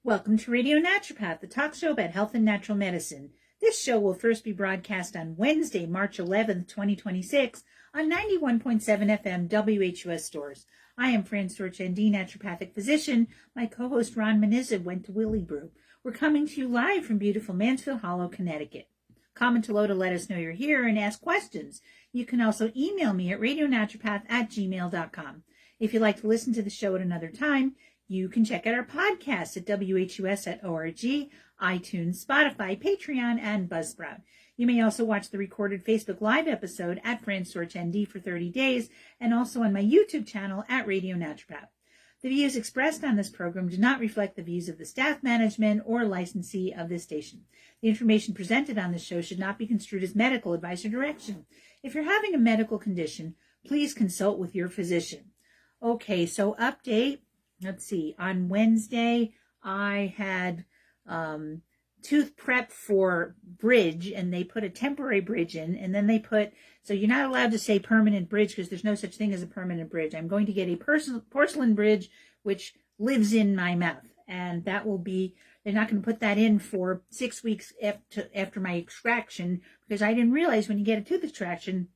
Welcome to Radio Naturopath, the talk show about health and natural medicine. This show will first be broadcast on Wednesday, March 11th, 2026 on 91.7 FM WHUS stores. I am Fran Storch, ND, naturopathic physician. My co-host Ron Menizza went to Willybrew. We're coming to you live from beautiful Mansfield Hollow, Connecticut. Comment below to let us know you're here and ask questions. You can also email me at radionaturopath@gmail.com. If you'd like to listen to the show at another time, you can check out our podcast at whus.org, iTunes, Spotify, Patreon, and Buzzsprout. You may also watch the recorded Facebook Live episode at Fran Storch ND for 30 days and also on my YouTube channel at Radio Naturopath. The views expressed on this program do not reflect the views of the staff, management, or licensee of this station. The information presented on this show should not be construed as medical advice or direction. If you're having a medical condition, please consult with your physician. Okay, so update. Let's see, on Wednesday, I had tooth prep for bridge, and they put a temporary bridge in, and then they put, so you're not allowed to say permanent bridge because there's no such thing as a permanent bridge. I'm going to get a porcelain bridge, which lives in my mouth, and that will be, they're not going to put that in for 6 weeks after my extraction, because I didn't realize when you get a tooth extraction,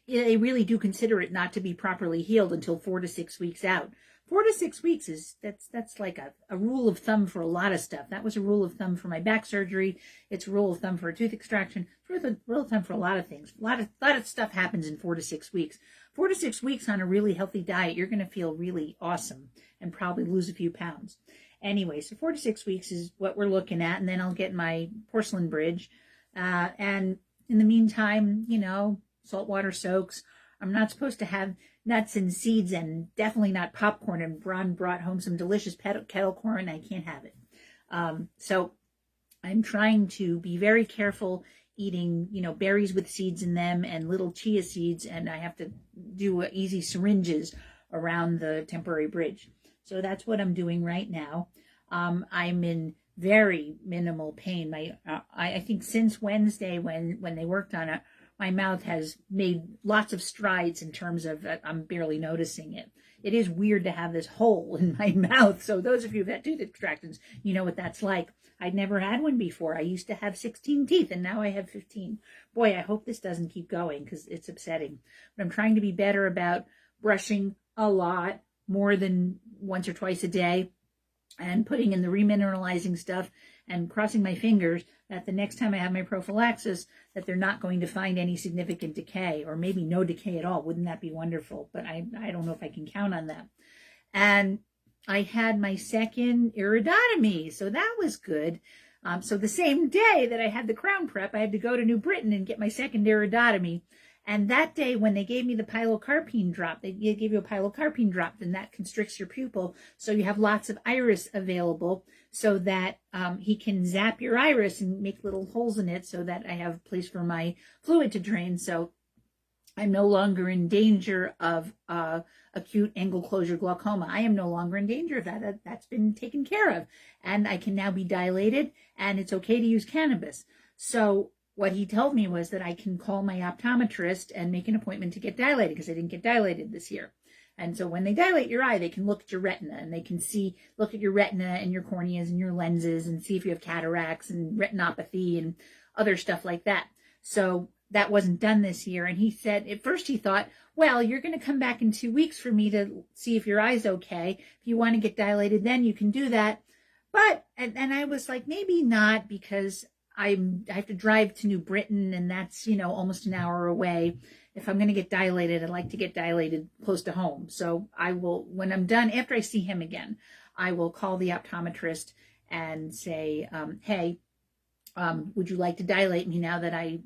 they really do consider it not to be properly healed until 4 to 6 weeks out. 4 to 6 weeks is that's like a rule of thumb for a lot of stuff. That was a rule of thumb for my back surgery. It's a rule of thumb for a tooth extraction. It's a rule of thumb for a lot of things. A lot of stuff happens in 4 to 6 weeks. 4 to 6 weeks on a really healthy diet, you're going to feel really awesome and probably lose a few pounds. Anyway, so 4 to 6 weeks is what we're looking at, and then I'll get my porcelain bridge. And in the meantime, saltwater soaks. I'm not supposed to have nuts and seeds and definitely not popcorn. And Ron brought home some delicious kettle corn. I can't have it. So I'm trying to be very careful eating, berries with seeds in them and little chia seeds. And I have to do easy syringes around the temporary bridge. So that's what I'm doing right now. I'm in very minimal pain. I think since Wednesday when they worked on it, my mouth has made lots of strides in terms of I'm barely noticing it. It is weird to have this hole in my mouth. So those of you who've had tooth extractions, you know what that's like. I'd never had one before. I used to have 16 teeth and now I have 15. Boy, I hope this doesn't keep going because it's upsetting. But I'm trying to be better about brushing a lot, more than once or twice a day, and putting in the remineralizing stuff and crossing my fingers that the next time I have my prophylaxis, that they're not going to find any significant decay or maybe no decay at all. Wouldn't that be wonderful? But I don't know if I can count on that. And I had my second iridotomy, so that was good. So the same day that I had the crown prep, I had to go to New Britain and get my second iridotomy. And that day when they gave me the pilocarpine drop, they give you a pilocarpine drop, then that constricts your pupil. So you have lots of iris available so that he can zap your iris and make little holes in it so that I have a place for my fluid to drain. So I'm no longer in danger of acute angle closure glaucoma. I am no longer in danger of that. That's been taken care of. And I can now be dilated, and it's okay to use cannabis. So what he told me was that I can call my optometrist and make an appointment to get dilated because I didn't get dilated this year. And so when they dilate your eye, they can look at your retina and they can look at your retina and your corneas and your lenses and see if you have cataracts and retinopathy and other stuff like that. So that wasn't done this year. And he said, at first he thought, well, you're going to come back in 2 weeks for me to see if your eye's okay. If you want to get dilated, then you can do that. But, and I was like, maybe not, because I have to drive to New Britain, and that's, almost an hour away. If I'm going to get dilated, I'd like to get dilated close to home. So I will, when I'm done, after I see him again, I will call the optometrist and say, hey, would you like to dilate me now that I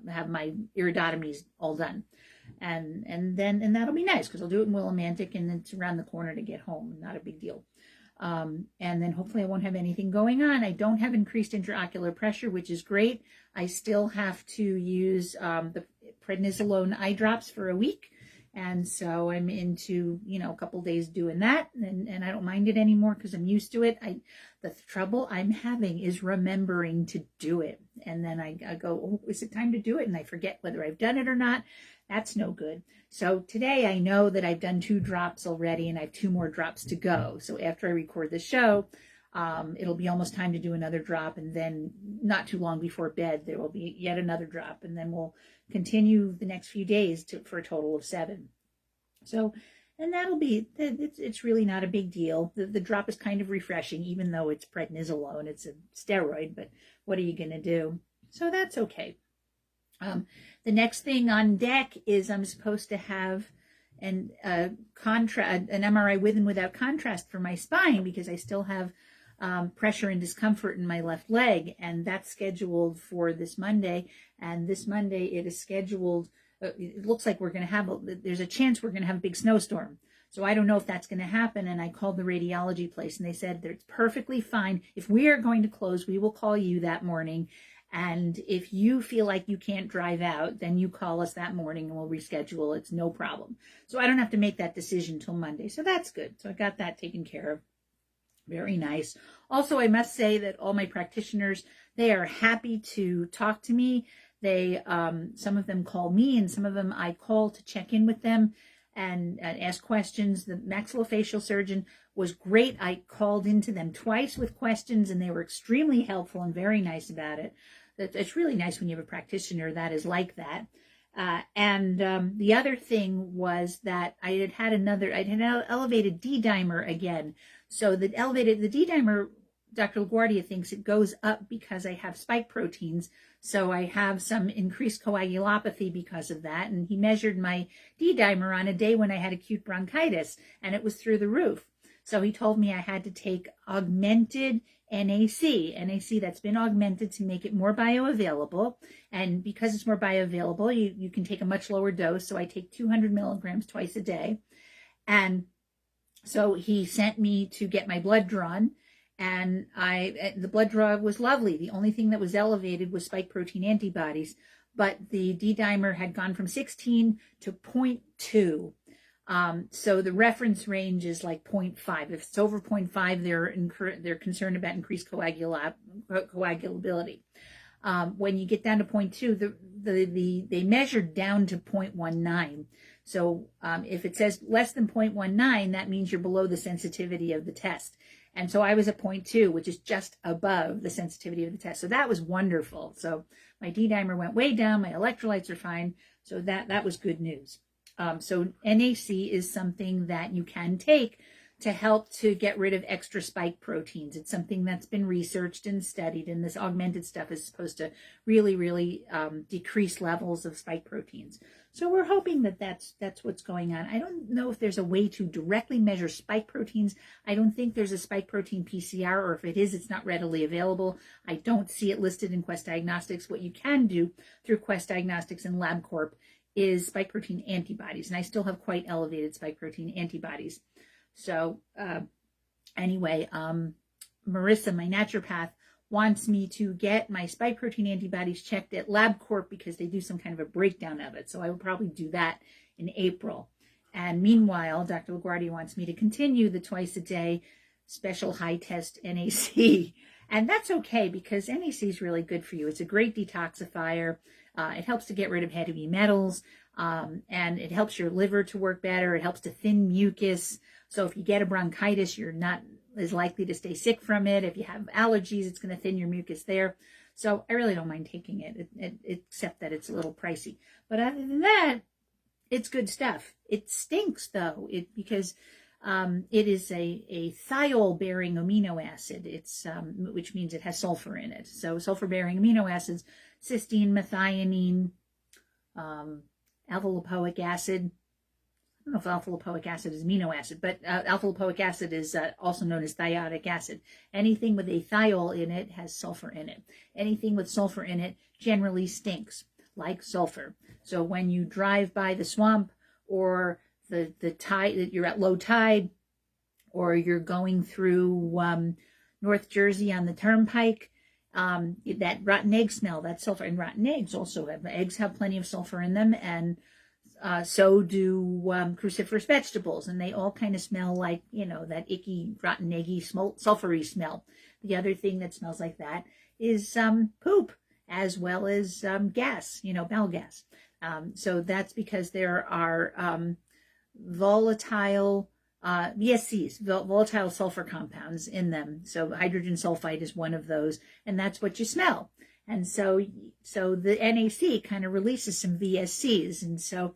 have my iridotomies all done? And that'll be nice because I'll do it in Willimantic, and it's around the corner to get home. Not a big deal. And then hopefully I won't have anything going on. I don't have increased intraocular pressure, which is great. I still have to use the prednisolone eye drops for a week. And so I'm into, a couple days doing that. And I don't mind it anymore because I'm used to it. The trouble I'm having is remembering to do it. And then I go, oh, is it time to do it? And I forget whether I've done it or not. That's no good. So today I know that I've done 2 drops already and I have 2 more drops to go. So after I record the show, It'll be almost time to do another drop, and then not too long before bed, there will be yet another drop, and then we'll continue the next few days for a total of 7. So, and that'll be, it's really not a big deal. The drop is kind of refreshing, even though it's prednisolone. It's a steroid, but what are you going to do? So that's okay. The next thing on deck is I'm supposed to have an MRI with and without contrast for my spine, because I still have pressure and discomfort in my left leg, and that's scheduled for this Monday. And this Monday it is scheduled. It looks like there's a chance we're going to have a big snowstorm. So I don't know if that's going to happen. And I called the radiology place, and they said that it's perfectly fine. If we are going to close, we will call you that morning. And if you feel like you can't drive out, then you call us that morning and we'll reschedule. It's no problem. So I don't have to make that decision till Monday. So that's good. So I got that taken care of. Very nice. Also, I must say that all my practitioners, they are happy to talk to me. They, some of them call me, and some of them I call to check in with them and ask questions. The maxillofacial surgeon was great. I called into them twice with questions, and they were extremely helpful and very nice about it. It's really nice when you have a practitioner that is like that. The other thing was that I had elevated D-dimer again. So the D-dimer, Dr. LaGuardia thinks it goes up because I have spike proteins. So I have some increased coagulopathy because of that. And he measured my D-dimer on a day when I had acute bronchitis, and it was through the roof. So he told me I had to take augmented NAC that's been augmented to make it more bioavailable. And because it's more bioavailable, you can take a much lower dose. So I take 200 milligrams twice a day. And so he sent me to get my blood drawn. And the blood draw was lovely. The only thing that was elevated was spike protein antibodies, but the D-dimer had gone from 16 to 0.2. So the reference range is like 0.5. If it's over 0.5, they're concerned about increased coagulability. When you get down to 0.2, they measured down to 0.19. So if it says less than 0.19, that means you're below the sensitivity of the test. And so I was at 0.2, which is just above the sensitivity of the test. So that was wonderful. So my D-dimer went way down. My electrolytes are fine. So that was good news. So NAC is something that you can take to help to get rid of extra spike proteins. It's something that's been researched and studied, and this augmented stuff is supposed to really, really decrease levels of spike proteins. So we're hoping that that's what's going on. I don't know if there's a way to directly measure spike proteins. I don't think there's a spike protein PCR, or if it is, it's not readily available. I don't see it listed in Quest Diagnostics. What you can do through Quest Diagnostics and LabCorp is spike protein antibodies, and I still have quite elevated spike protein antibodies. So anyway, Marissa, my naturopath, wants me to get my spike protein antibodies checked at LabCorp because they do some kind of a breakdown of it. So I will probably do that in April. And meanwhile, Dr. LaGuardia wants me to continue the twice a day special high test NAC. And that's okay, because NAC is really good for you. It's a great detoxifier. It helps to get rid of heavy metals, and it helps your liver to work better. It helps to thin mucus. So if you get a bronchitis, you're not as likely to stay sick from it. If you have allergies, it's going to thin your mucus there. So I really don't mind taking it, except that it's a little pricey. But other than that, it's good stuff. It stinks, though, because it is a thiol-bearing amino acid. It's which means it has sulfur in it. So sulfur-bearing amino acids: cysteine, methionine, alpha-lipoic acid. I don't know if alpha-lipoic acid is amino acid, but alpha-lipoic acid is also known as thiotic acid. Anything with a thiol in it has sulfur in it. Anything with sulfur in it generally stinks, like sulfur. So when you drive by the swamp, or the tide, that you're at low tide, or you're going through North Jersey on the turnpike, that rotten egg smell, that sulfur. And rotten eggs also have plenty of sulfur in them, and so do cruciferous vegetables, and they all kind of smell like, that icky, rotten, eggy, sulfury smell. The other thing that smells like that is poop, as well as gas, bowel gas. So that's because there are volatile VSCs, volatile sulfur compounds in them. So hydrogen sulfide is one of those, and that's what you smell. And so the NAC kind of releases some VSCs. And so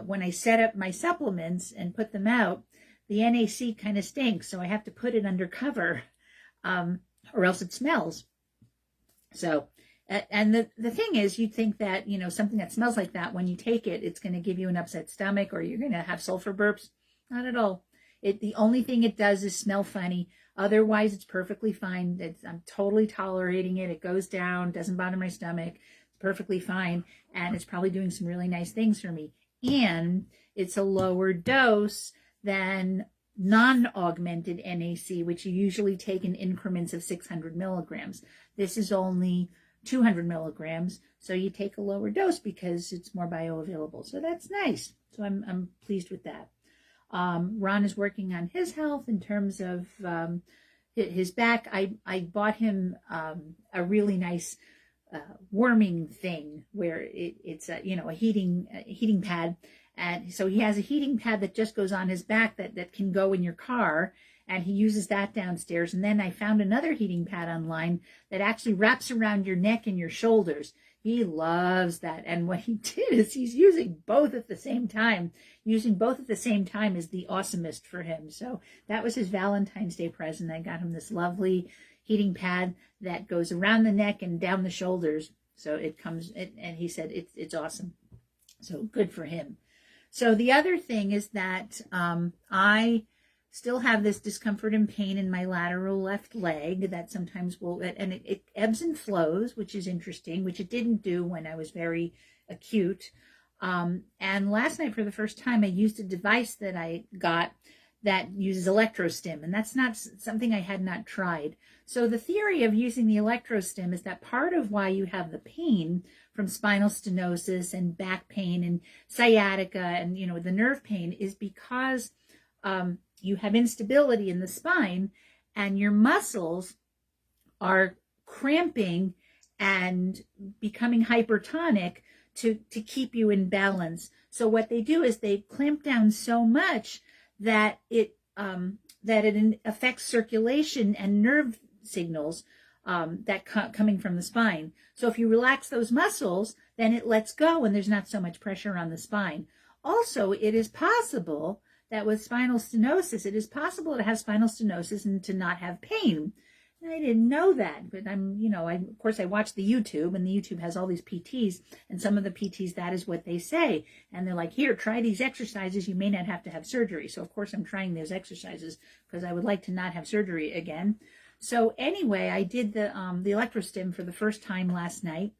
when I set up my supplements and put them out, the NAC kind of stinks. So I have to put it under cover, or else it smells. So, and the thing is, you'd think that, something that smells like that, when you take it, it's going to give you an upset stomach or you're going to have sulfur burps. Not at all. The only thing it does is smell funny. Otherwise, it's perfectly fine. I'm totally tolerating it. It goes down, doesn't bother my stomach. It's perfectly fine. And it's probably doing some really nice things for me. And it's a lower dose than non-augmented NAC, which you usually take in increments of 600 milligrams. This is only 200 milligrams. So you take a lower dose because it's more bioavailable. So that's nice. So I'm pleased with that. Ron is working on his health in terms of his back. I bought him a really nice warming thing where it's a heating pad, and so he has a heating pad that just goes on his back that can go in your car, and he uses that downstairs. And then I found another heating pad online that actually wraps around your neck and your shoulders. He loves that. And what he did is he's using both at the same time. Using both at the same time is the awesomest for him. So that was his Valentine's Day present. I got him this lovely heating pad that goes around the neck and down the shoulders. So and he said it's awesome. So good for him. So the other thing is that I still have this discomfort and pain in my lateral left leg that sometimes and it ebbs and flows, which is interesting, which it didn't do when I was very acute. And last night, for the first time, I used a device that I got that uses Electrostim, and that's not something I had not tried. So the theory of using the Electrostim is that part of why you have the pain from spinal stenosis and back pain and sciatica and, the nerve pain is because you have instability in the spine and your muscles are cramping and becoming hypertonic to keep you in balance. So what they do is they clamp down so much that it affects circulation and nerve signals coming from the spine. So if you relax those muscles, then it lets go and there's not so much pressure on the spine. Also, it is possible that with spinal stenosis, it is possible to have spinal stenosis and to not have pain. And I didn't know that, but of course I watched the YouTube, and the YouTube has all these PTs, and some of the PTs, that is what they say. And they're like, here, try these exercises. You may not have to have surgery. So of course I'm trying those exercises because I would like to not have surgery again. So anyway, I did the Electrostim for the first time last night.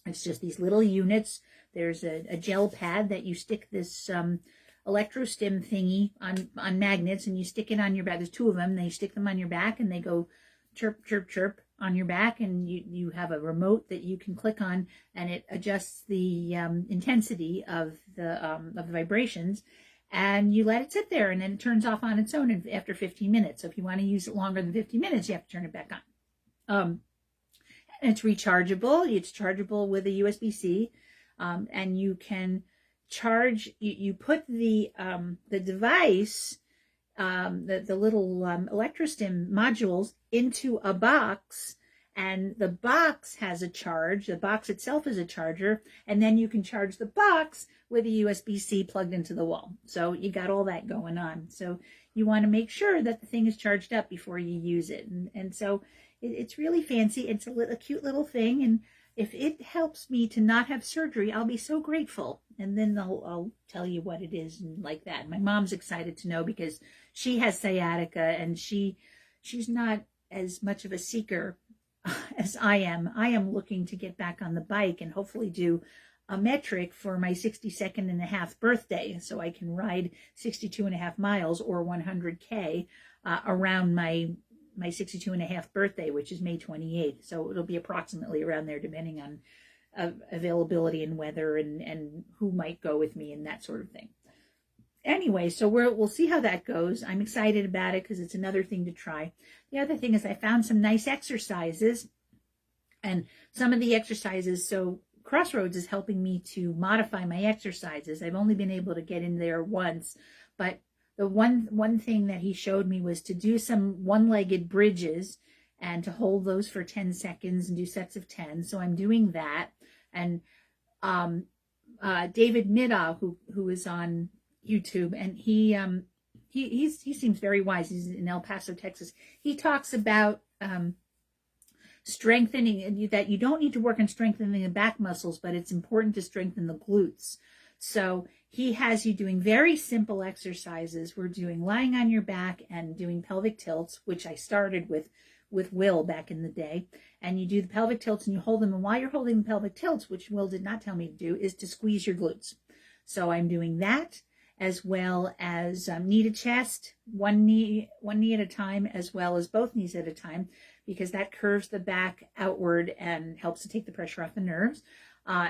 It's just these little units. There's a gel pad that you stick this Electrostim thingy on magnets, and you stick it on your back. There's two of them. They stick them on your back, and they go chirp, chirp, chirp on your back, and you have a remote that you can click on, and it adjusts the intensity of the vibrations, and you let it sit there, and then it turns off on its own after 15 minutes. So if you want to use it longer than 15 minutes, you have to turn it back on. And it's rechargeable. It's chargeable with a USB-C, and you can charge. You put the device, the little Electrostim modules into a box, and the box has a charge. The box itself is a charger, and then you can charge the box with a USB-C plugged into the wall. So you got all that going on. So you want to make sure that the thing is charged up before you use it. And so it's really fancy. It's a cute little thing, and if it helps me to not have surgery, I'll be so grateful. And then I'll tell you what it is and like that. My mom's excited to know because she has sciatica, and she's not as much of a seeker as I am. I am looking to get back on the bike and hopefully do a metric for my 62nd and a half birthday, so I can ride 62 and a half miles or 100K around my 62 and a half birthday, which is May 28th. So it'll be approximately around there, depending on availability and weather and who might go with me and that sort of thing. Anyway, so we'll see how that goes. I'm excited about it because it's another thing to try. The other thing is I found some nice exercises, and some of the exercises, so Crossroads is helping me to modify my exercises. I've only been able to get in there once, but the one thing that he showed me was to do some one-legged bridges and to hold those for 10 seconds and do sets of 10. So I'm doing that. And David Middaugh, who is on YouTube, and he seems very wise. He's in El Paso, Texas. He talks about strengthening, that you don't need to work on strengthening the back muscles, but it's important to strengthen the glutes. So he has you doing very simple exercises. We're doing lying on your back and doing pelvic tilts, which I started with Will back in the day. And you do the pelvic tilts and you hold them. And while you're holding the pelvic tilts, which Will did not tell me to do, is to squeeze your glutes. So I'm doing that, as well as knee to chest, one knee at a time, as well as both knees at a time, because that curves the back outward and helps to take the pressure off the nerves.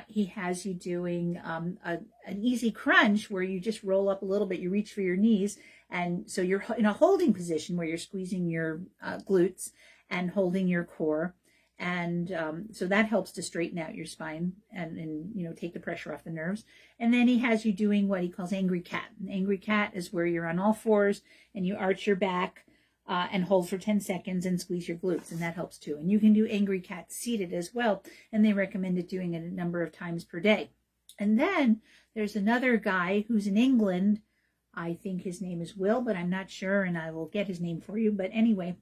He has you doing an easy crunch where you just roll up a little bit, you reach for your knees, and so you're in a holding position where you're squeezing your glutes and holding your core. And so that helps to straighten out your spine and take the pressure off the nerves. And then he has you doing what he calls angry cat. An angry cat is where you're on all fours and you arch your back and hold for 10 seconds and squeeze your glutes, and that helps too. And you can do angry cat seated as well, and they recommended doing it a number of times per day. And then there's another guy who's in England. I think his name is Will, but I'm not sure, and I will get his name for you. But anyway,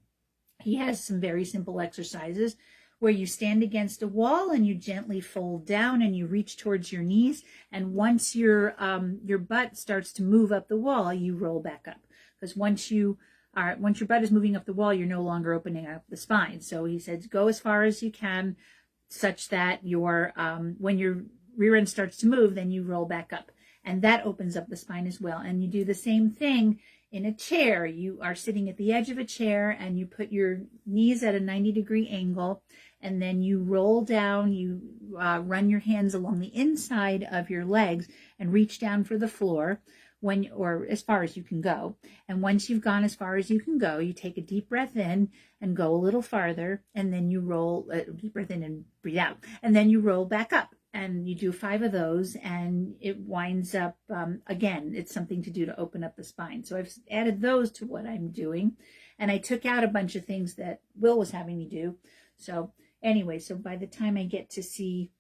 he has some very simple exercises where you stand against a wall and you gently fold down and you reach towards your knees. And once your butt starts to move up the wall, you roll back up. Because once your butt is moving up the wall, you're no longer opening up the spine. So he said, go as far as you can, such that when your rear end starts to move, then you roll back up. And that opens up the spine as well. And you do the same thing in a chair. You are sitting at the edge of a chair and you put your knees at a 90-degree angle, and then you roll down, you run your hands along the inside of your legs and reach down for the floor, or as far as you can go. And once you've gone as far as you can go, you take a deep breath in and go a little farther, and then you roll, deep breath in and breathe out, and then you roll back up. And you do 5 of those, and it winds up, again, it's something to do to open up the spine. So I've added those to what I'm doing, and I took out a bunch of things that Will was having me do. So anyway, so by the time I get to see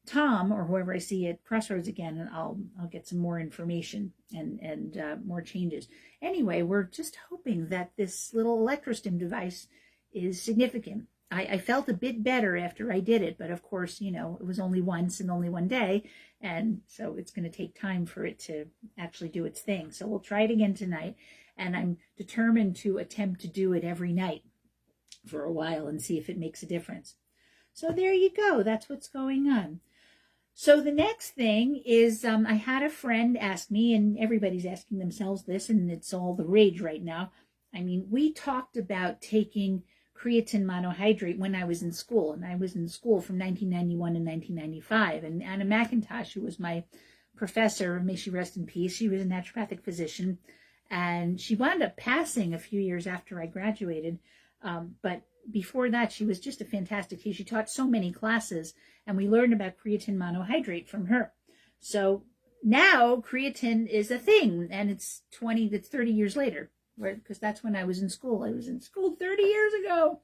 Tom or whoever I see at Crossroads again, I'll get some more information and more changes. Anyway, we're just hoping that this little Electrostim device is significant. I felt a bit better after I did it, but of course, it was only once and only one day, and so it's going to take time for it to actually do its thing. So we'll try it again tonight, and I'm determined to attempt to do it every night for a while and see if it makes a difference. So there you go. That's what's going on. So the next thing is I had a friend ask me, and everybody's asking themselves this, and it's all the rage right now. I mean, we talked about taking creatine monohydrate when I was in school, and I was in school from 1991 to 1995. And Anna McIntosh, who was my professor, may she rest in peace, she was a naturopathic physician, and she wound up passing a few years after I graduated. But before that, she was just a fantastic teacher. She taught so many classes, and we learned about creatine monohydrate from her. So now creatine is a thing, and it's 30 years later. Because that's when I was in school. I was in school 30 years ago.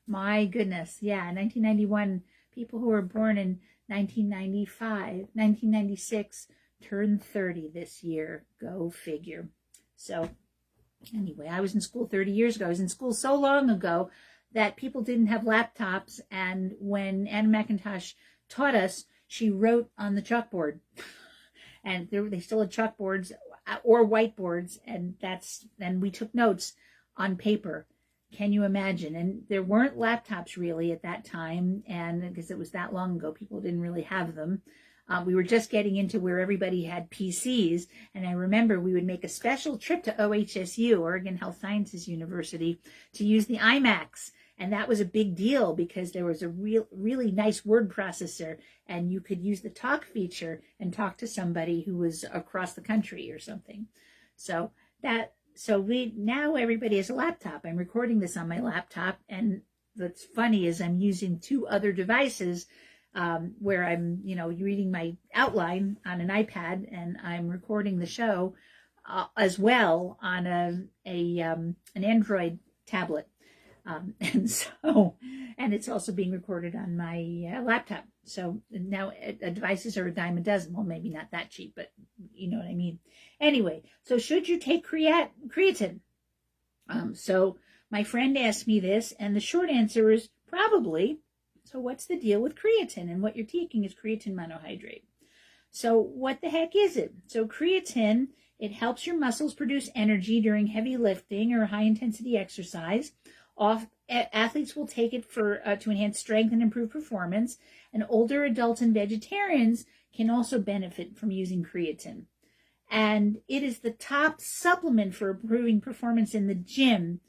My goodness. Yeah, 1991. People who were born in 1996 turned 30 this year. Go figure. So anyway, I was in school 30 years ago. I was in school so long ago that people didn't have laptops. And when Anna McIntosh taught us, she wrote on the chalkboard. And they still had chalkboards or whiteboards, and we took notes on paper. Can you imagine? And there weren't laptops really at that time, and because it was that long ago, people didn't really have them. We were just getting into where everybody had PCs, and I remember we would make a special trip to OHSU, Oregon Health Sciences University, to use the iMacs. And that was a big deal because there was a really nice word processor, and you could use the talk feature and talk to somebody who was across the country or something. So now everybody has a laptop. I'm recording this on my laptop, and what's funny is I'm using 2 other devices where I'm, reading my outline on an iPad, and I'm recording the show as well on an Android tablet. And it's also being recorded on my laptop. So now devices are a dime a dozen. Well, maybe not that cheap, but you know what I mean. Anyway, so should you take creatine? So my friend asked me this, and the short answer is probably. So what's the deal with creatine? And what you're taking is creatine monohydrate. So what the heck is it? So creatine, it helps your muscles produce energy during heavy lifting or high intensity exercise. Athletes will take it to enhance strength and improve performance. And older adults and vegetarians can also benefit from using creatine. And it is the top supplement for improving performance in the gym.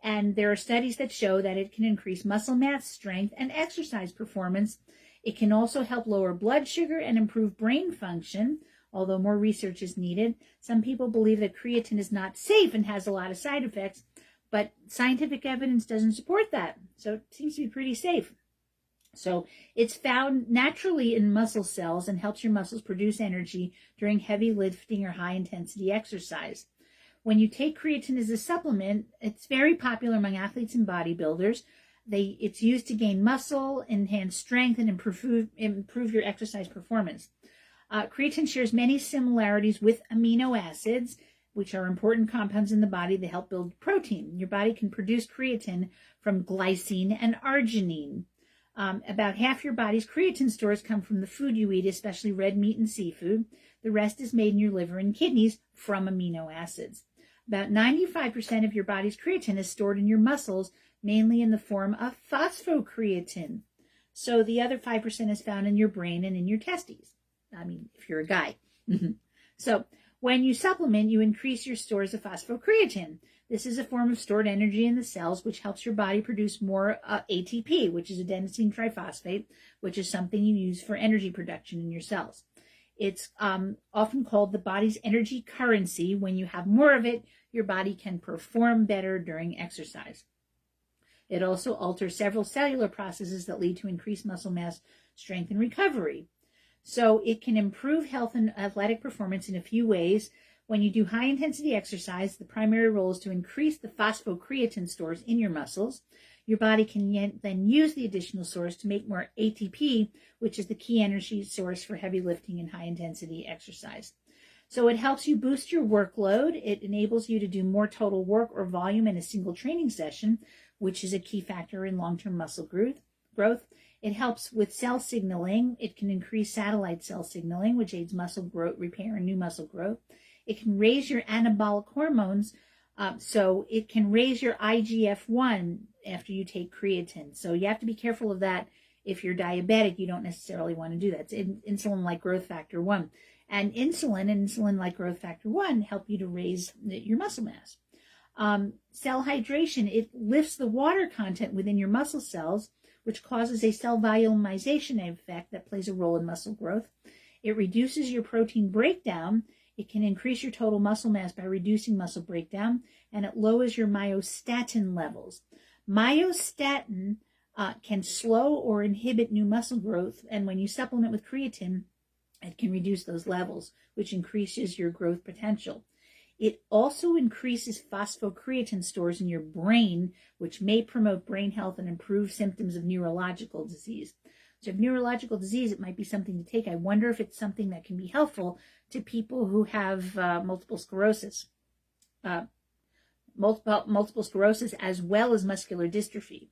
And there are studies that show that it can increase muscle mass, strength, and exercise performance. It can also help lower blood sugar and improve brain function, although more research is needed. Some people believe that creatine is not safe and has a lot of side effects, but scientific evidence doesn't support that. So it seems to be pretty safe. So it's found naturally in muscle cells and helps your muscles produce energy during heavy lifting or high intensity exercise. When you take creatine as a supplement, it's very popular among athletes and bodybuilders. It's used to gain muscle, enhance strength, and improve your exercise performance. Creatine shares many similarities with amino acids, which are important compounds in the body that help build protein. Your body can produce creatine from glycine and arginine. About half your body's creatine stores come from the food you eat, especially red meat and seafood. The rest is made in your liver and kidneys from amino acids. About 95% of your body's creatine is stored in your muscles, mainly in the form of phosphocreatine. So the other 5% is found in your brain and in your testes. I mean, if you're a guy. So when you supplement, you increase your stores of phosphocreatine. This is a form of stored energy in the cells, which helps your body produce more ATP, which is adenosine triphosphate, which is something you use for energy production in your cells. It's often called the body's energy currency. When you have more of it, your body can perform better during exercise. It also alters several cellular processes that lead to increased muscle mass, strength, and recovery. So it can improve health and athletic performance in a few ways. When you do high-intensity exercise, the primary role is to increase the phosphocreatine stores in your muscles. Your body can then use the additional source to make more ATP, which is the key energy source for heavy lifting and high-intensity exercise. So it helps you boost your workload. It enables you to do more total work or volume in a single training session, which is a key factor in long-term muscle growth. It helps with cell signaling. It can increase satellite cell signaling, which aids muscle growth, repair, and new muscle growth. It can raise your anabolic hormones, so it can raise your IGF-1 after you take creatine. So you have to be careful of that. If you're diabetic, you don't necessarily want to do that. It's insulin-like growth factor 1. And insulin-like growth factor 1 help you to raise your muscle mass. Cell hydration, it lifts the water content within your muscle cells, which causes a cell volumization effect that plays a role in muscle growth. It reduces your protein breakdown. It can increase your total muscle mass by reducing muscle breakdown, and it lowers your myostatin levels. Myostatin can slow or inhibit new muscle growth, and when you supplement with creatine, it can reduce those levels, which increases your growth potential. It also increases phosphocreatine stores in your brain, which may promote brain health and improve symptoms of neurological disease. So if neurological disease, it might be something to take. I wonder if it's something that can be helpful to people who have multiple sclerosis as well as muscular dystrophy.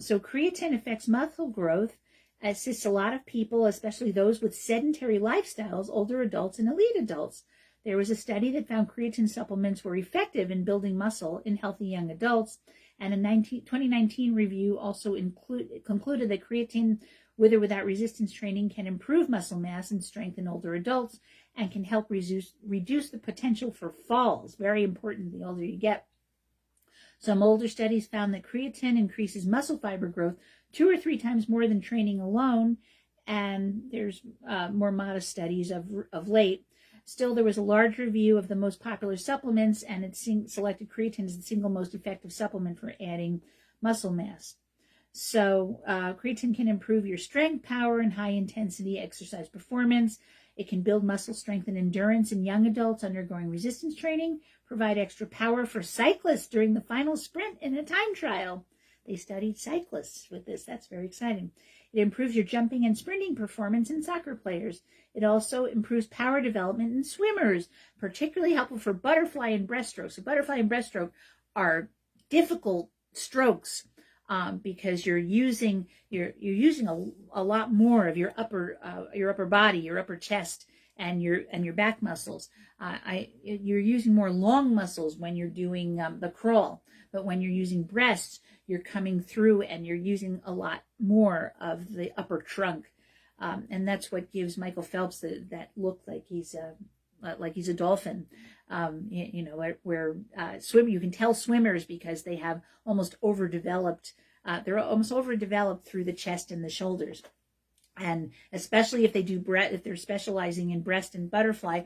So creatine affects muscle growth, assists a lot of people, especially those with sedentary lifestyles, older adults and elite adults. There was a study that found creatine supplements were effective in building muscle in healthy young adults, and a 2019 review also concluded that creatine, with or without resistance training, can improve muscle mass and strength in older adults and can help reduce the potential for falls. Very important the older you get. Some older studies found that creatine increases muscle fiber growth 2 or 3 times more than training alone, and there's more modest studies of late. Still, there was a large review of the most popular supplements, and it selected creatine as the single most effective supplement for adding muscle mass. So creatine can improve your strength, power, and high-intensity exercise performance. It can build muscle strength and endurance in young adults undergoing resistance training, provide extra power for cyclists during the final sprint in a time trial. They studied cyclists with this. That's very exciting. It improves your jumping and sprinting performance in soccer players. It also improves power development in swimmers, particularly helpful for butterfly and breaststroke. So butterfly and breaststroke are difficult strokes because you're using a lot more of your upper body, your upper chest, and your back muscles. You're using more long muscles when you're doing the crawl, but when you're using breasts, you're coming through and you're using a lot more of the upper trunk, and that's what gives Michael Phelps that look like he's a dolphin. Where you can tell swimmers because they have almost overdeveloped. They're almost overdeveloped through the chest and the shoulders, and especially if they do if they're specializing in breast and butterfly.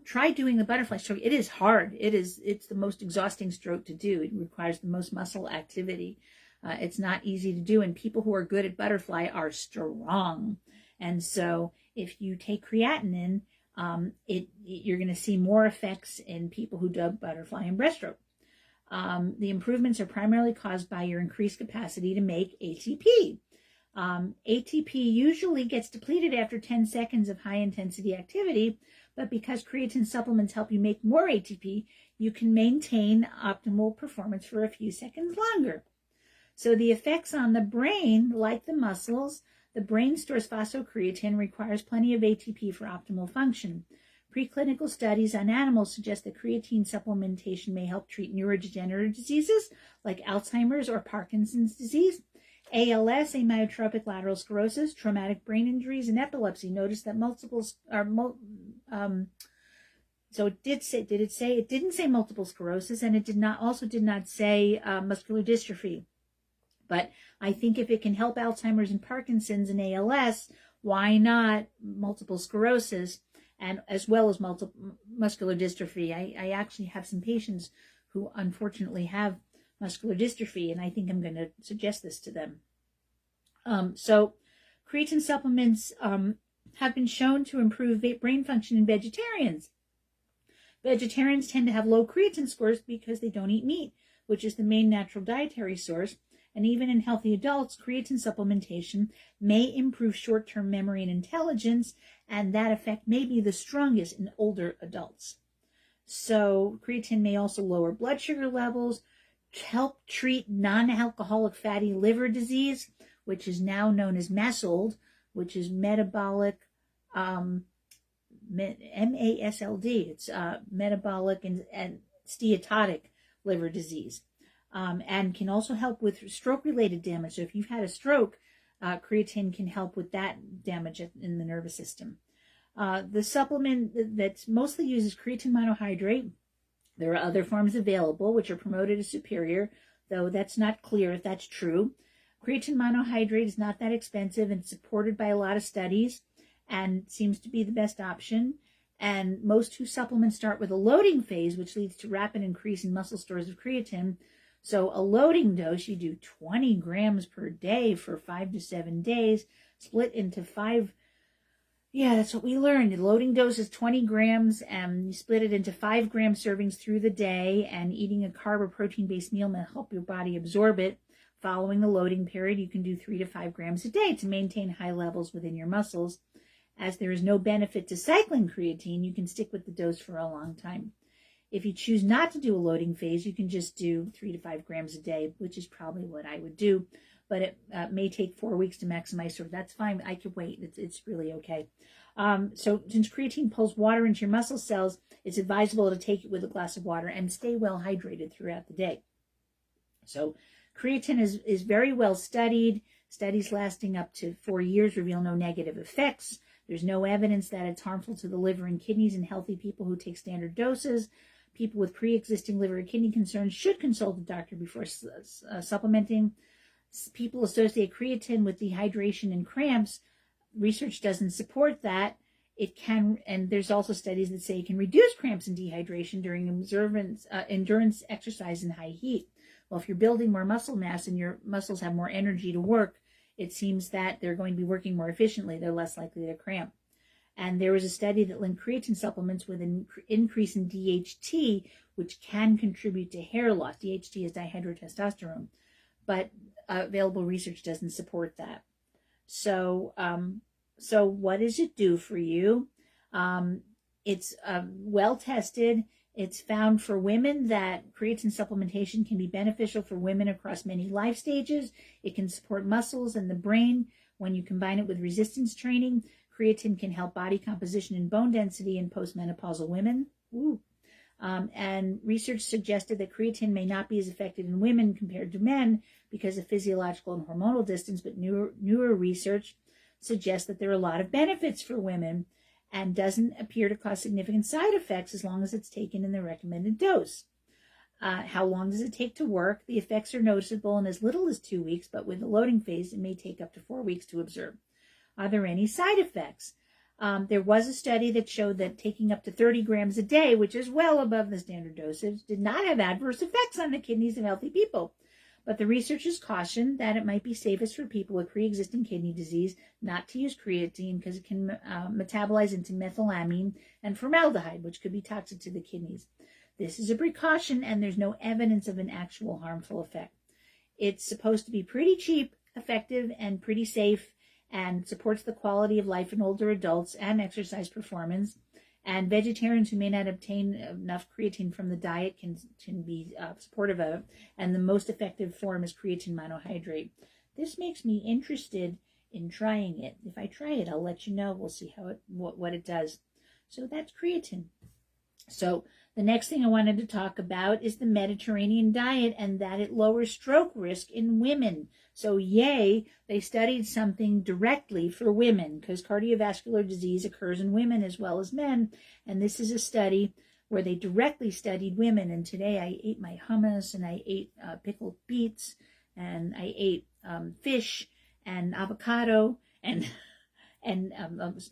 Try doing the butterfly stroke. It is hard. It's the most exhausting stroke to do. It requires the most muscle activity. It's not easy to do, and people who are good at butterfly are strong. And so if you take creatinine, you're going to see more effects in people who do butterfly and breaststroke. The improvements are primarily caused by your increased capacity to make ATP. ATP usually gets depleted after 10 seconds of high-intensity activity, but because creatine supplements help you make more ATP, you can maintain optimal performance for a few seconds longer. So the effects on the brain, like the muscles, the brain stores phosphocreatine, requires plenty of ATP for optimal function. Preclinical studies on animals suggest that creatine supplementation may help treat neurodegenerative diseases like Alzheimer's or Parkinson's disease, ALS, amyotrophic lateral sclerosis, traumatic brain injuries, and epilepsy. Notice that so it did say, it didn't say multiple sclerosis, and it did not say muscular dystrophy. But I think if it can help Alzheimer's and Parkinson's and ALS, why not multiple sclerosis and as well as muscular dystrophy? I actually have some patients who unfortunately have muscular dystrophy, and I think I'm going to suggest this to them. So creatine supplements have been shown to improve brain function in vegetarians. Vegetarians tend to have low creatine scores because they don't eat meat, which is the main natural dietary source. And even in healthy adults, creatine supplementation may improve short-term memory and intelligence, and that effect may be the strongest in older adults. So creatine may also lower blood sugar levels, help treat non-alcoholic fatty liver disease, which is now known as MASLD, which is metabolic, MASLD. It's metabolic and steatotic liver disease, and can also help with stroke-related damage. So if you've had a stroke, creatine can help with that damage in the nervous system. The supplement that's mostly used is creatine monohydrate. There are other forms available which are promoted as superior, though that's not clear if that's true. Creatine monohydrate is not that expensive and supported by a lot of studies and seems to be the best option. And most supplements start with a loading phase, which leads to rapid increase in muscle stores of creatine. So a loading dose, you do 20 grams per day for 5 to 7 days, split into 5. Yeah, that's what we learned. The loading dose is 20 grams, and you split it into 5 gram servings through the day, and eating a carb or protein-based meal may help your body absorb it. Following the loading period, you can do 3 to 5 grams a day to maintain high levels within your muscles. As there is no benefit to cycling creatine, you can stick with the dose for a long time. If you choose not to do a loading phase, you can just do 3 to 5 grams a day, which is probably what I would do. But it may take 4 weeks to maximize, so that's fine. I could wait. It's really okay. So since creatine pulls water into your muscle cells, it's advisable to take it with a glass of water and stay well hydrated throughout the day. So creatine is very well studied. Studies lasting up to 4 years reveal no negative effects. There's no evidence that it's harmful to the liver and kidneys in healthy people who take standard doses. People with pre-existing liver and kidney concerns should consult a doctor before supplementing. People associate creatine with dehydration and cramps. Research doesn't support that. It can, and there's also studies that say it can reduce cramps and dehydration during endurance exercise in high heat. Well, if you're building more muscle mass and your muscles have more energy to work, it seems that they're going to be working more efficiently. They're less likely to cramp. And there was a study that linked creatine supplements with an increase in DHT, which can contribute to hair loss. DHT is dihydrotestosterone, but available research doesn't support that. So, so what does it do for you? It's well tested. It's found for women that creatine supplementation can be beneficial for women across many life stages. It can support muscles and the brain. When you combine it with resistance training, creatine can help body composition and bone density in postmenopausal women. And research suggested that creatine may not be as effective in women compared to men because of physiological and hormonal distance, but newer research suggests that there are a lot of benefits for women and doesn't appear to cause significant side effects as long as it's taken in the recommended dose. How long does it take to work? The effects are noticeable in as little as 2 weeks, but with the loading phase, it may take up to 4 weeks to observe. Are there any side effects? There was a study that showed that taking up to 30 grams a day, which is well above the standard dosage, did not have adverse effects on the kidneys of healthy people. But the researchers cautioned that it might be safest for people with pre-existing kidney disease not to use creatine because it can metabolize into methylamine and formaldehyde, which could be toxic to the kidneys. This is a precaution, and there's no evidence of an actual harmful effect. It's supposed to be pretty cheap, effective, and pretty safe, and supports the quality of life in older adults and exercise performance. And vegetarians who may not obtain enough creatine from the diet can be supportive of it. And the most effective form is creatine monohydrate. This makes me interested in trying it. If I try it, I'll let you know. We'll see how what it does. So that's creatine. So the next thing I wanted to talk about is the Mediterranean diet and that it lowers stroke risk in women. So yay, they studied something directly for women because cardiovascular disease occurs in women as well as men. And this is a study where they directly studied women. And today I ate my hummus and I ate pickled beets and I ate fish and avocado and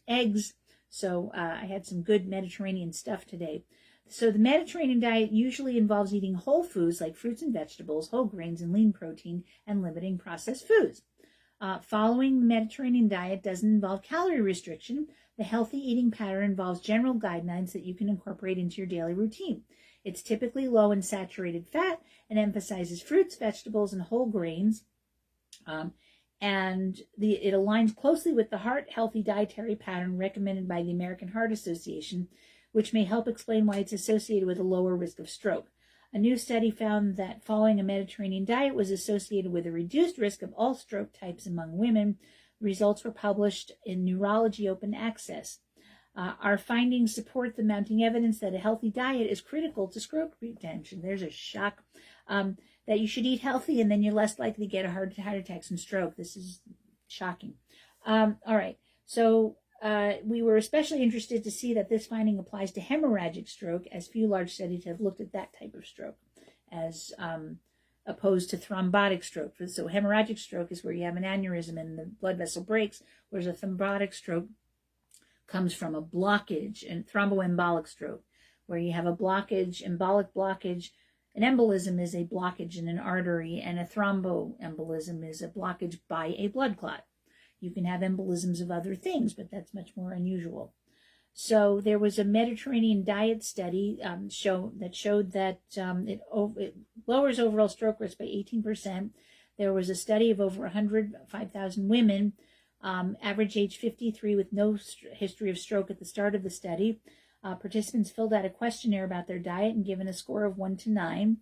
eggs. So I had some good Mediterranean stuff today. So the Mediterranean diet usually involves eating whole foods like fruits and vegetables, whole grains, and lean protein, and limiting processed foods. Following the Mediterranean diet doesn't involve calorie restriction. The healthy eating pattern involves general guidelines that you can incorporate into your daily routine. It's typically low in saturated fat and emphasizes fruits, vegetables, and whole grains. And it aligns closely with the heart-healthy dietary pattern recommended by the American Heart Association, which may help explain why it's associated with a lower risk of stroke. A new study found that following a Mediterranean diet was associated with a reduced risk of all stroke types among women. The results were published in Neurology Open Access. Our findings support the mounting evidence that a healthy diet is critical to stroke prevention. There's a shock. That you should eat healthy and then you're less likely to get a heart attacks and stroke. This is shocking. All right. So we were especially interested to see that this finding applies to hemorrhagic stroke, as few large studies have looked at that type of stroke as opposed to thrombotic stroke. So hemorrhagic stroke is where you have an aneurysm and the blood vessel breaks, whereas a thrombotic stroke comes from a blockage, and thromboembolic stroke, where you have a blockage, embolic blockage. An embolism is a blockage in an artery, and a thromboembolism is a blockage by a blood clot. You can have embolisms of other things, but that's much more unusual. So there was a Mediterranean diet study that showed that it lowers overall stroke risk by 18%. There was a study of over 105,000 women, average age 53, with no history of stroke at the start of the study. Participants filled out a questionnaire about their diet and given a score of 1 to 9,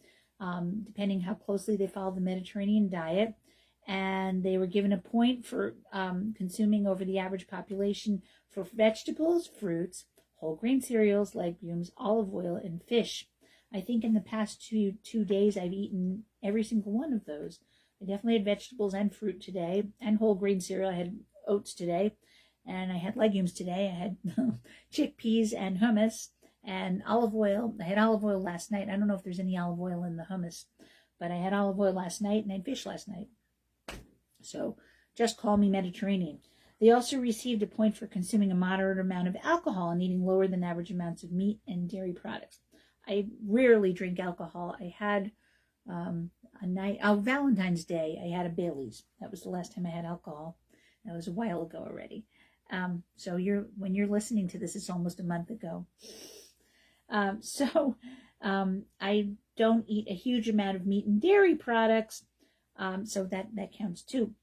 depending how closely they followed the Mediterranean diet. And they were given a point for consuming over the average population for vegetables, fruits, whole grain cereals, legumes, olive oil, and fish. I think in the past two days I've eaten every single one of those. I definitely had vegetables and fruit today, and whole grain cereal. I had oats today. And I had legumes today. I had chickpeas and hummus and olive oil. I had olive oil last night. I don't know if there's any olive oil in the hummus, but I had olive oil last night and I had fish last night. So just call me Mediterranean. They also received a point for consuming a moderate amount of alcohol and eating lower than average amounts of meat and dairy products. I rarely drink alcohol. I had Valentine's Day, I had a Bailey's. That was the last time I had alcohol. That was a while ago already. So when you're listening to this, it's almost a month ago. I don't eat a huge amount of meat and dairy products, so that counts too.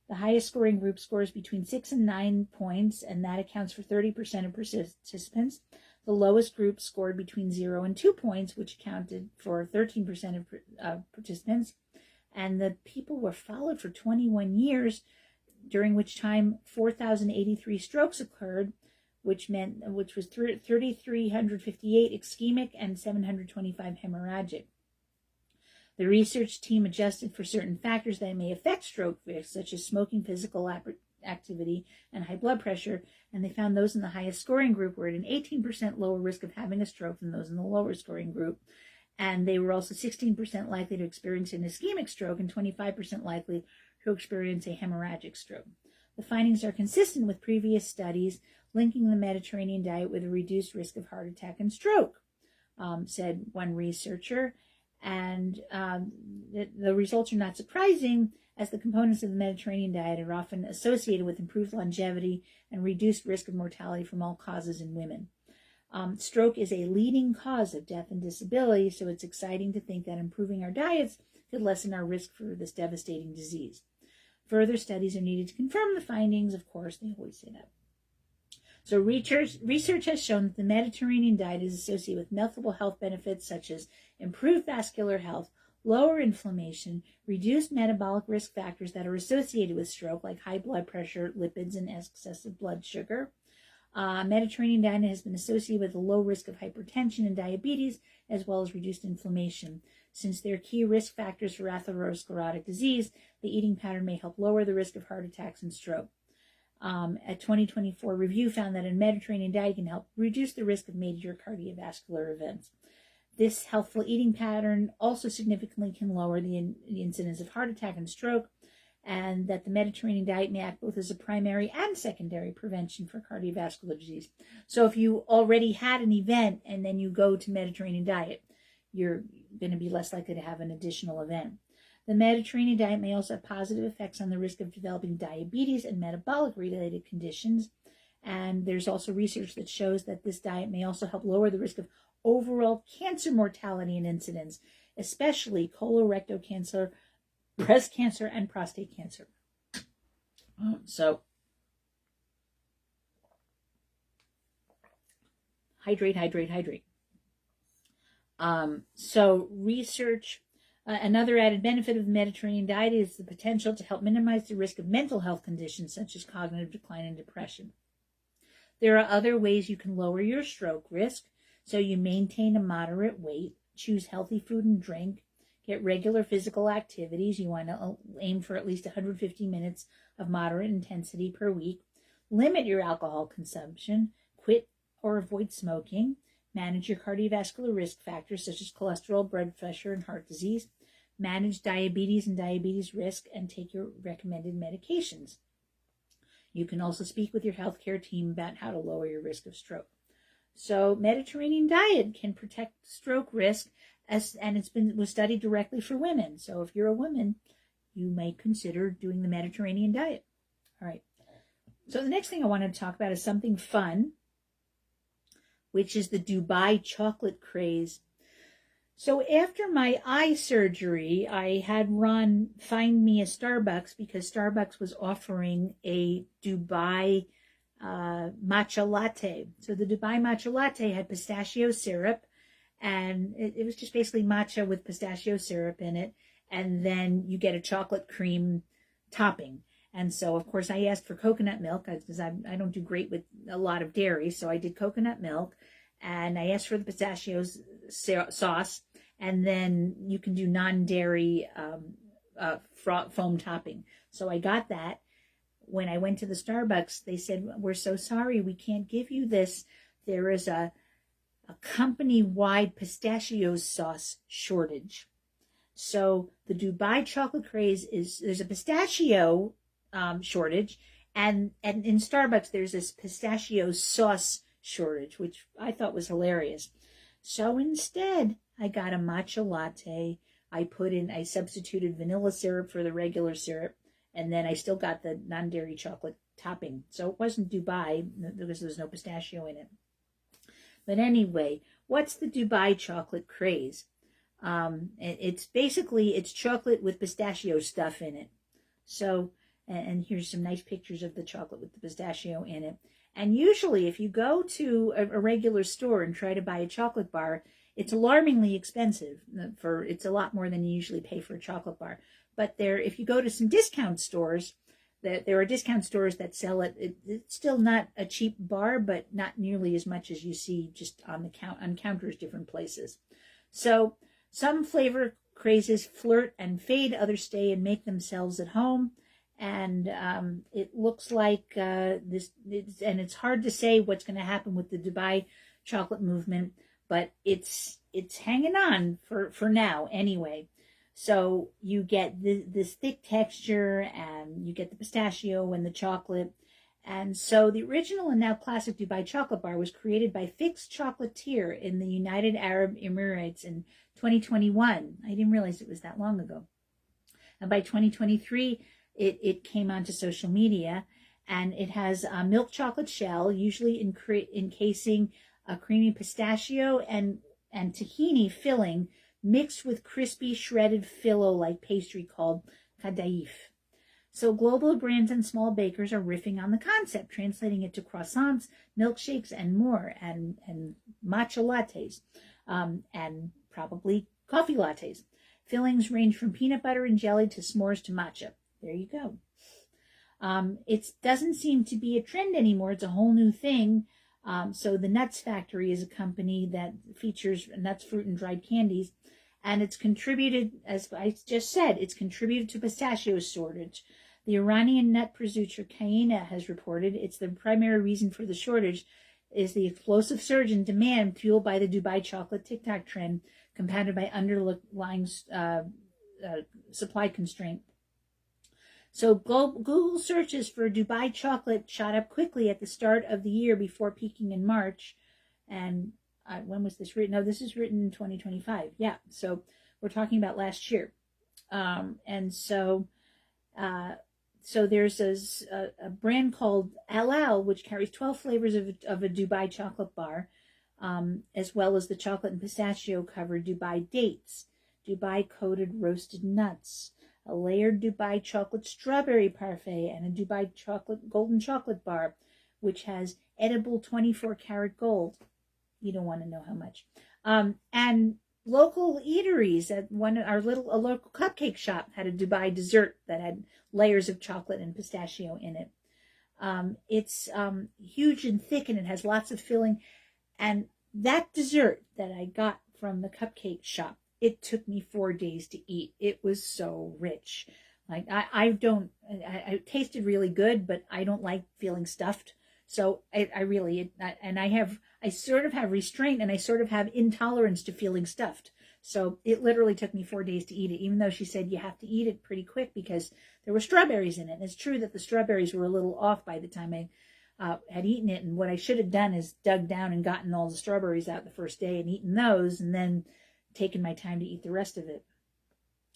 The highest scoring group scores between 6 and 9 points, and that accounts for 30% of participants. The lowest group scored between 0 and 2 points, which accounted for 13% of participants. And the people were followed for 21 years, during which time 4,083 strokes occurred, which was 3,358 ischemic and 725 hemorrhagic. The research team adjusted for certain factors that may affect stroke risk, such as smoking, physical activity, and high blood pressure, and they found those in the highest scoring group were at an 18% lower risk of having a stroke than those in the lower scoring group. And they were also 16% likely to experience an ischemic stroke and 25% likely to experience a hemorrhagic stroke. The findings are consistent with previous studies linking the Mediterranean diet with a reduced risk of heart attack and stroke, said one researcher. And the results are not surprising, as the components of the Mediterranean diet are often associated with improved longevity and reduced risk of mortality from all causes in women. Stroke is a leading cause of death and disability, so it's exciting to think that improving our diets could lessen our risk for this devastating disease. Further studies are needed to confirm the findings. Of course, they always say that. So research has shown that the Mediterranean diet is associated with multiple health benefits such as improved vascular health, lower inflammation, reduced metabolic risk factors that are associated with stroke, like high blood pressure, lipids, and excessive blood sugar. Mediterranean diet has been associated with a low risk of hypertension and diabetes, as well as reduced inflammation. Since they're key risk factors for atherosclerotic disease, the eating pattern may help lower the risk of heart attacks and stroke. A 2024 review found that a Mediterranean diet can help reduce the risk of major cardiovascular events. This healthful eating pattern also significantly can lower the incidence of heart attack and stroke, and that the Mediterranean diet may act both as a primary and secondary prevention for cardiovascular disease. So if you already had an event and then you go to Mediterranean diet, you're going to be less likely to have an additional event. The Mediterranean diet may also have positive effects on the risk of developing diabetes and metabolic-related conditions. And there's also research that shows that this diet may also help lower the risk of overall cancer mortality and incidence, especially colorectal cancer, breast cancer, and prostate cancer. So, hydrate. So research, another added benefit of the Mediterranean diet is the potential to help minimize the risk of mental health conditions such as cognitive decline and depression. There are other ways you can lower your stroke risk. So you maintain a moderate weight, choose healthy food and drink, get regular physical activities. You want to aim for at least 150 minutes of moderate intensity per week. Limit your alcohol consumption, quit or avoid smoking, manage your cardiovascular risk factors such as cholesterol, blood pressure, and heart disease, manage diabetes and diabetes risk, and take your recommended medications. You can also speak with your healthcare team about how to lower your risk of stroke. So Mediterranean diet can protect stroke risk, and was studied directly for women. So if you're a woman, you may consider doing the Mediterranean diet. All right. So the next thing I want to talk about is something fun, which is the Dubai chocolate craze. So after my eye surgery, I had Ron find me a Starbucks because Starbucks was offering a Dubai matcha latte. So the Dubai matcha latte had pistachio syrup, and it was just basically matcha with pistachio syrup in it, and then you get a chocolate cream topping. And so, of course, I asked for coconut milk because I don't do great with a lot of dairy, so I did coconut milk, and I asked for the pistachio sauce, and then you can do non-dairy foam topping. So I got that. When I went to the Starbucks, they said, "We're so sorry, we can't give you this. There is a company-wide pistachio sauce shortage." So the Dubai chocolate craze there's a pistachio shortage, and in Starbucks there's this pistachio sauce shortage, which I thought was hilarious. So instead, I got a matcha latte. I substituted vanilla syrup for the regular syrup, and then I still got the non-dairy chocolate topping. So it wasn't Dubai because there's no pistachio in it. But anyway, what's the Dubai chocolate craze? It's basically, it's chocolate with pistachio stuff in it. So, and here's some nice pictures of the chocolate with the pistachio in it. And usually if you go to a regular store and try to buy a chocolate bar, it's alarmingly expensive. It's a lot more than you usually pay for a chocolate bar. But if you go to some discount stores, there are discount stores that sell it. It's still not a cheap bar, but not nearly as much as you see just on counters different places. So some flavor crazes flirt and fade, others stay and make themselves at home. And it looks like and it's hard to say what's going to happen with the Dubai chocolate movement, but it's hanging on for now anyway. So you get this thick texture, and you get the pistachio and the chocolate. And so the original and now classic Dubai chocolate bar was created by Fix Chocolatier in the United Arab Emirates in 2021. I didn't realize it was that long ago. And by 2023, it came onto social media, and it has a milk chocolate shell, usually encasing a creamy pistachio and tahini filling, mixed with crispy shredded filo-like pastry called kadaif. So global brands and small bakers are riffing on the concept, translating it to croissants, milkshakes, and more, and matcha lattes, and probably coffee lattes. Fillings range from peanut butter and jelly to s'mores to matcha. There you go. It doesn't seem to be a trend anymore. It's a whole new thing. So the Nuts Factory is a company that features nuts, fruit, and dried candies. And it's contributed, as I just said, it's contributed to pistachio shortage. The Iranian nut producer Kaina has reported it's the primary reason for the shortage is the explosive surge in demand fueled by the Dubai chocolate TikTok trend, compounded by underlying supply constraint. So Google searches for Dubai chocolate shot up quickly at the start of the year before peaking in March. And when was this written? No, this is written in 2025. Yeah, so we're talking about last year. So there's a brand called Al, which carries 12 flavors of a Dubai chocolate bar, as well as the chocolate and pistachio covered Dubai dates, Dubai coated roasted nuts, a layered Dubai chocolate strawberry parfait, and a Dubai golden chocolate bar, which has edible 24-karat gold. You don't want to know how much. And local eateries at a local cupcake shop had a Dubai dessert that had layers of chocolate and pistachio in it. It's huge and thick, and it has lots of filling. And that dessert that I got from the cupcake shop, it took me 4 days to eat. It was so rich. Like I tasted really good, but I don't like feeling stuffed. So I sort of have restraint, and I sort of have intolerance to feeling stuffed. So it literally took me 4 days to eat it, even though she said you have to eat it pretty quick because there were strawberries in it. And it's true that the strawberries were a little off by the time I had eaten it. And what I should have done is dug down and gotten all the strawberries out the first day and eaten those, and then taken my time to eat the rest of it.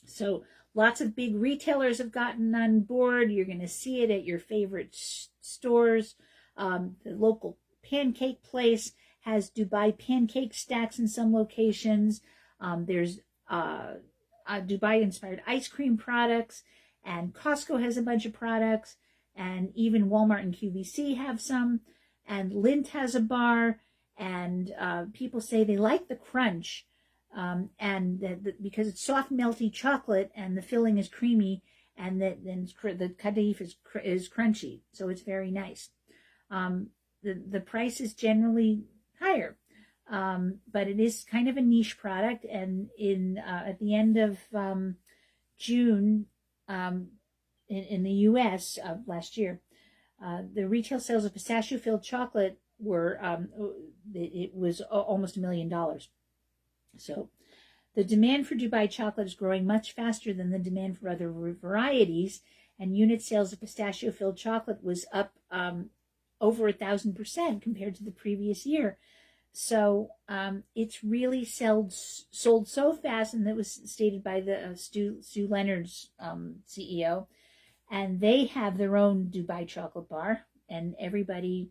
So lots of big retailers have gotten on board. You're going to see it at your favorite stores. The local pancake place has Dubai pancake stacks in some locations. There's Dubai-inspired ice cream products, and Costco has a bunch of products, and even Walmart and QVC have some, and Lindt has a bar, and people say they like the crunch, because it's soft, melty chocolate, and the filling is creamy, and the kadaif is crunchy, so it's very nice. The price is generally higher, but it is kind of a niche product. And at the end of June, in the U.S. Last year, the retail sales of pistachio-filled chocolate it was almost $1 million. So the demand for Dubai chocolate is growing much faster than the demand for other varieties, and unit sales of pistachio-filled chocolate was up over 1,000% compared to the previous year. So it's really sold so fast, and that was stated by the Stu Leonard's CEO. and they have their own Dubai chocolate bar, and everybody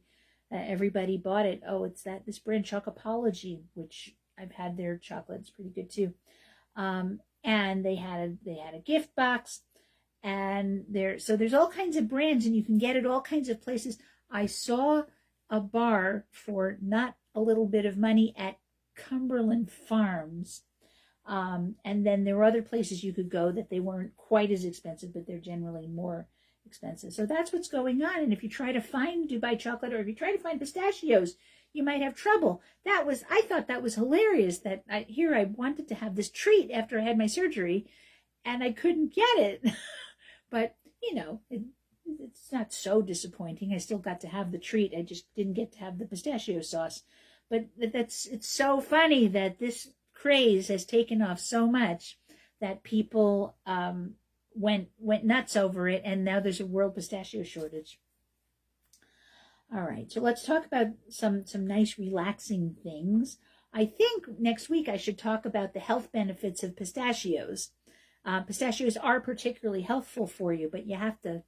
bought it. Oh, it's this brand Chocopology, which I've had their chocolate. It's pretty good too. And they had a gift box, and there's all kinds of brands, and you can get it all kinds of places. I saw a bar for not a little bit of money at Cumberland Farms. And then there were other places you could go that they weren't quite as expensive, but they're generally more expensive. So that's what's going on. And if you try to find Dubai chocolate, or if you try to find pistachios, you might have trouble. I thought that was hilarious that I wanted to have this treat after I had my surgery, and I couldn't get it. But, it's not so disappointing. I still got to have the treat. I just didn't get to have the pistachio sauce. But it's so funny that this craze has taken off so much that people went nuts over it, and now there's a world pistachio shortage. All right, so let's talk about some nice relaxing things. I think next week I should talk about the health benefits of pistachios. Pistachios are particularly healthful for you, but you have to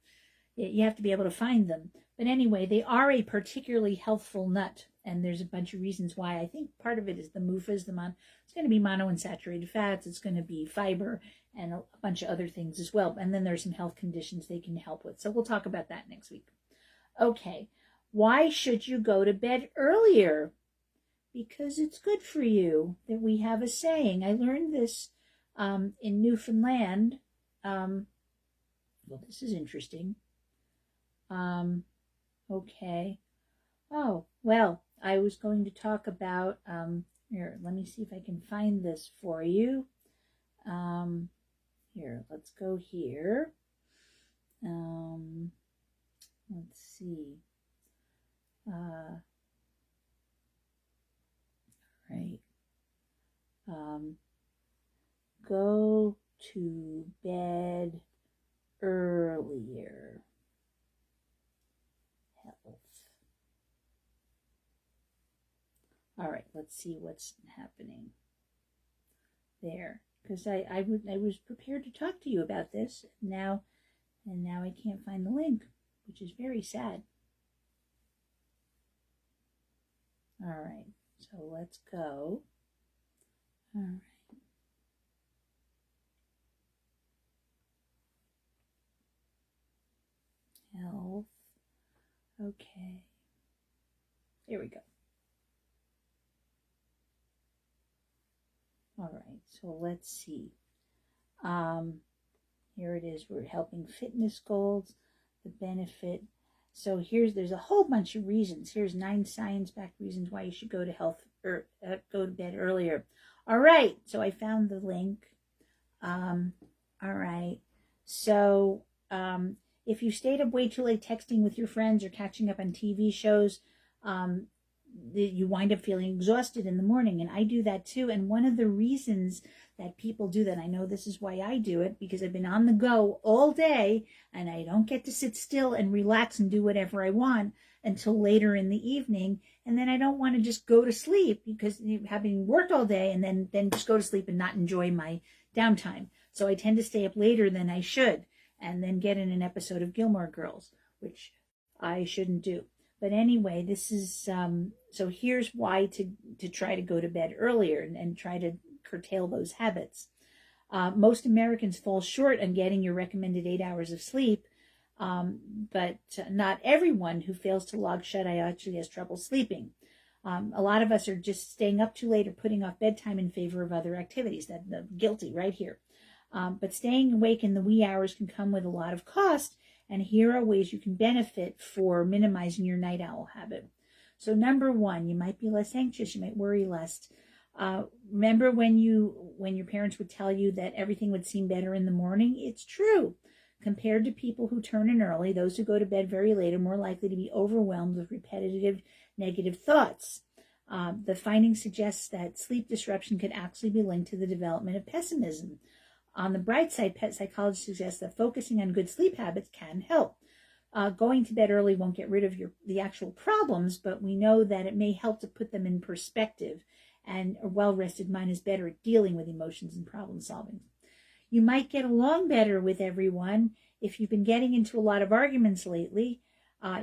be able to find them. But anyway, they are a particularly healthful nut, and there's a bunch of reasons why. I think part of it is the MUFAs, it's going to be monounsaturated fats, it's going to be fiber, and a bunch of other things as well. And then there's some health conditions they can help with. So we'll talk about that next week. Okay, why should you go to bed earlier? Because it's good for you. That we have a saying. I learned this in Newfoundland. Well, this is interesting. Okay. Oh, well, I was going to talk about, here, let me see if I can find this for you. Here, let's go here. Let's see. Right. Go to bed earlier. Health. All right, let's see what's happening there, because I was prepared to talk to you about this now, and now I can't find the link, which is very sad. All right, so let's go. All right. Health. Okay. Here we go. All right, so let's see. Here it is. We're helping fitness goals, the benefit. So there's a whole bunch of reasons. Here's 9 science-backed reasons why you should go to bed earlier. All right, so I found the link. All right, so if you stayed up way too late texting with your friends or catching up on TV shows, you wind up feeling exhausted in the morning, and I do that too. And one of the reasons that people do that, I know this is why I do it, because I've been on the go all day and I don't get to sit still and relax and do whatever I want until later in the evening, and then I don't want to just go to sleep because having worked all day and then just go to sleep and not enjoy my downtime. So I tend to stay up later than I should and then get in an episode of Gilmore Girls, which I shouldn't do. But anyway, this is, so here's why to try to go to bed earlier and try to curtail those habits. Most Americans fall short on getting your recommended 8 hours of sleep, but not everyone who fails to log shut-eye actually has trouble sleeping. A lot of us are just staying up too late or putting off bedtime in favor of other activities. That's guilty right here. But staying awake in the wee hours can come with a lot of cost, and here are ways you can benefit for minimizing your night owl habit. So number 1, you might be less anxious, you might worry less. Remember when your parents would tell you that everything would seem better in the morning? It's true. Compared to people who turn in early, those who go to bed very late are more likely to be overwhelmed with repetitive negative thoughts. The findings suggest that sleep disruption could actually be linked to the development of pessimism. On the bright side, pet psychologists suggest that focusing on good sleep habits can help. Going to bed early won't get rid of the actual problems, but we know that it may help to put them in perspective, and a well-rested mind is better at dealing with emotions and problem solving. You might get along better with everyone. If you've been getting into a lot of arguments lately,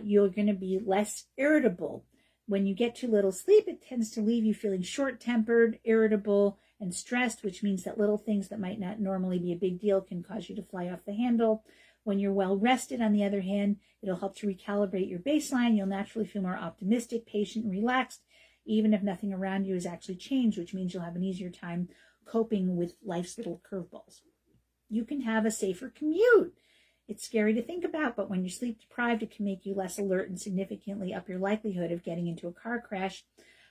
you're going to be less irritable. When you get too little sleep, it tends to leave you feeling short-tempered, irritable, and stressed, which means that little things that might not normally be a big deal can cause you to fly off the handle. When you're well rested, on the other hand, it'll help to recalibrate your baseline. You'll naturally feel more optimistic, patient, and relaxed, even if nothing around you has actually changed, which means you'll have an easier time coping with life's little curveballs. You can have a safer commute. It's scary to think about, but when you're sleep deprived, it can make you less alert and significantly up your likelihood of getting into a car crash.